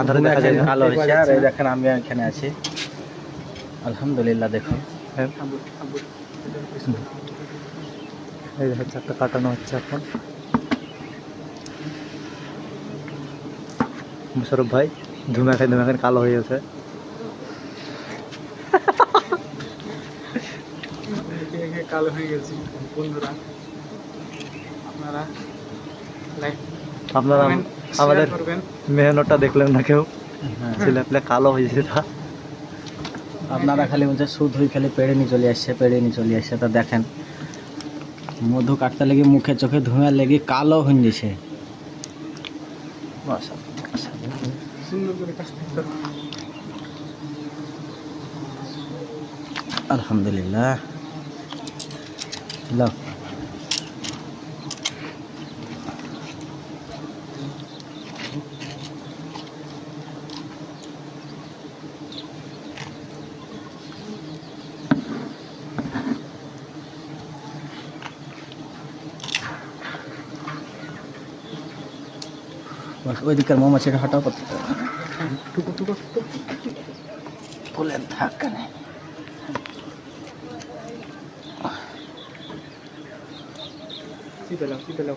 আধারে দেখা যায় কালো হয়েছে। আর এই দেখেন আমি এখানে আছি, আলহামদুলিল্লাহ। দেখুন এই দেখো চারটা কাটানো হচ্ছে এখন। মুশারফ ভাই ধুমা খাই কালো হয়ে গেছে। কালো হয়ে গেছে বন্ধুরা, আপনারা আপনারা আমাদের করবেন। মেহনতটা দেখলেন না কেউ, ছেলে পেলে কালো হয়েছে। তা আপনারা খালি বলছে সুদ হয়ে খালি পেড়ে নিয়ে চলে আসছে, পেড়ে নিয়ে চলে আসছে। তা দেখেন মধু কাটতে লেগে মুখে চোখে ধোঁয়া লেগে কালো হয়ে গেছে। সুন্দর করে কাটতে হবে। আলহামদুলিল্লাহ। লাও बस ওই দিকের মৌমাছিটা হটাও করতে টুকু টুকু বলেন থাক কেন। চিপে লাও